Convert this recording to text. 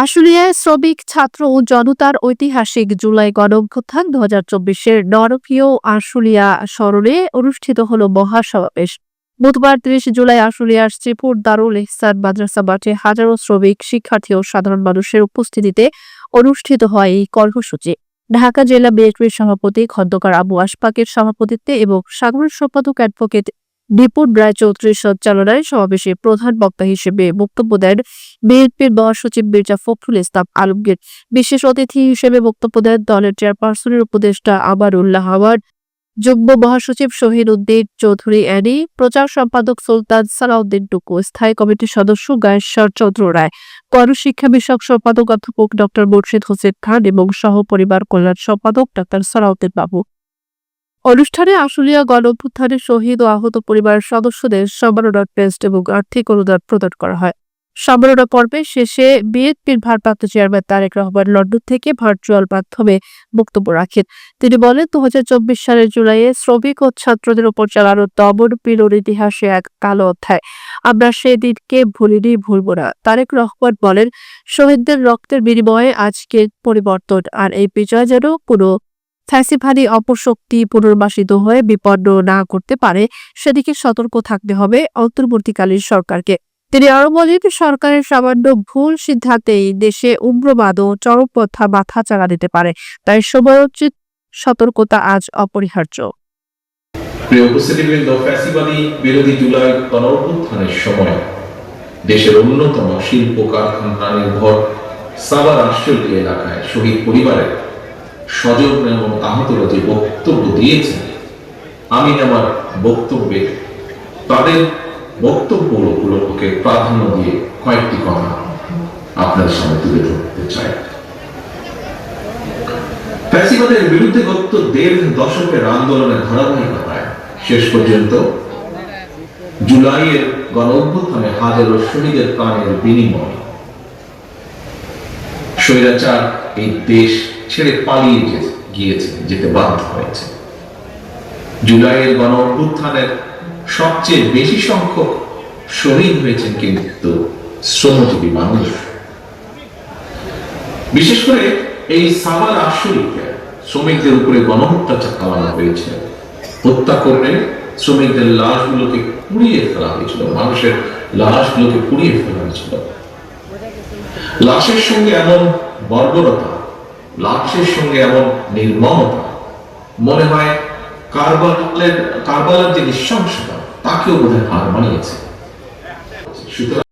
আশুলিয়ায় শ্রমিক ছাত্র ও জনতার ঐতিহাসিক জুলাই গণঅভ্যুত্থান ২০২৪-এর নরকীয় আশুলিয়া স্মরণে অনুষ্ঠিত হলো মহাসমাবেশ। বুধবার ৩০ জুলাই আশুলিয়ার শ্রীপুর দারুল ইহসান মাদ্রাসা মাঠে হাজারো শ্রমিক, শিক্ষার্থী ও সাধারণ মানুষের উপস্থিতিতে অনুষ্ঠিত হয় এই কর্মসূচি। ঢাকা জেলা বিএনপির সভাপতি খন্দকার আবু আশফাকের সভাপতিত্বে এবং সাধারণ সম্পাদক অ্যাডভোকেট বিপুল রায়চৌধুরীর সঞ্চালনায় সমাবেশে প্রধান বক্তা হিসেবে বক্তব্য দেন বিএনপির মহাসচিব মির্জা ফখরুল ইসলাম আলমগীর। বিশেষ অতিথি হিসেবে বক্তব্য দেন দলের চেয়ারপারসনের উপদেষ্টা আমারুল্লাহ আওয়াজ, যুগ্ম মহাসচিব শহীদ উদ্দিন চৌধুরী অ্যানি, প্রচার সম্পাদক সুলতান সালাউদ্দিন টুকু, স্থায়ী কমিটির সদস্য গায়েশ্বর চন্দ্র রায়, গণশিক্ষা বিষয়ক সম্পাদক অধ্যাপক ডক্টর মুর্শিদ হোসেন খান এবং সহ পরিবার কল্যাণ সম্পাদক ডাক্তার সালাউদ্দিন বাবু। অনুষ্ঠানে আশুলিয়া গণঅভ্যুত্থানের শহীদ ও আহত পরিবারের সদস্যদের সম্মাননা ক্রেস্ট এবং আর্থিক অনুদান প্রদান করা হয়। সম্মাননা পর্বের শেষে বিএনপির ভারপ্রাপ্ত চেয়ারম্যান তারেক রহমান লন্ডন থেকে ভার্চুয়াল মাধ্যমে বক্তব্য রাখেন। তিনি বলেন, ২০২৪ সালের জুলাইয়ে শ্রমিক ও ছাত্রদের উপর চালানো দমন পীড়ন ইতিহাসে এক কালো অধ্যায়। আমরা সেদিনকে ভুলিনি, ভুলব না। তারেক রহমান বলেন, শহীদদের রক্তের বিনিময়ে আজকের পরিবর্তন, আর এই বিজয় যেন কোনো ফ্যাসিবাদী অপশক্তি পুনর্বাসিত হয়ে বিপন্ন না করতে পারে, সেদিকে সতর্ক থাকতে হবে অন্তর্বর্তীকালীন সরকারকে। তিনি আরো বলেন, সরকারের সামান্য ভুল সিদ্ধান্তেই দেশে উগ্রবাদ ও চরমপন্থা মাথা চাড়া দিতে পারে, তাই সময়োচিত সতর্কতা আজ অপরিহার্য। প্রিয় উপস্থিতিবৃন্দ, ফ্যাসিবাদী বিরোধী জুলাই গণঅভ্যুত্থানের সময় দেশের অন্যতম শিল্প কারখানা নির্ভর সাভার আশুলিয়া এলাকায় শহীদ পরিবারের স্বজন এবং আহতরা যে বক্তব্য দিয়েছেন, আমি আমার বক্তব্যে তাদের বক্তব্যগুলোকে প্রাধান্য দিয়ে কয়েকটি কথা আপনাদের সামনে তুলে ধরতে চাই। ফ্যাসিবাদের বিরুদ্ধে গত ১.৫ দশকের আন্দোলনের ধারাবাহিকতায় শেষ পর্যন্ত জুলাইয়ের গণঅভ্যুত্থানে হাজারো শহীদের প্রাণের বিনিময় স্বৈরাচার এই দেশ ছেড়ে পালিয়ে যেতে বাধ্য হয়েছে। জুলাইয়ের গণঅভ্যুত্থানের সবচেয়ে বেশি সংখ্যক শহীদ হয়েছেন কিন্তু শ্রমজীবী মানুষ। বিশেষ করে এই সাভার আশুলিয়াতে শ্রমিকদের উপরে গণহত্যা চালানো হয়েছে। হত্যা করে শ্রমিকদের লাশগুলোকে পুড়িয়ে ফেলা হয়েছিল, মানুষের লাশগুলোকে পুড়িয়ে ফেলা হয়েছিল। লাশের সঙ্গে এমন বর্বরতা, লাশের সঙ্গে এমন নির্মমতা, মনে হয় কারবালার যে নৃশংসতা তাকেও বোধহয় হার মানিয়েছে। সুতরাং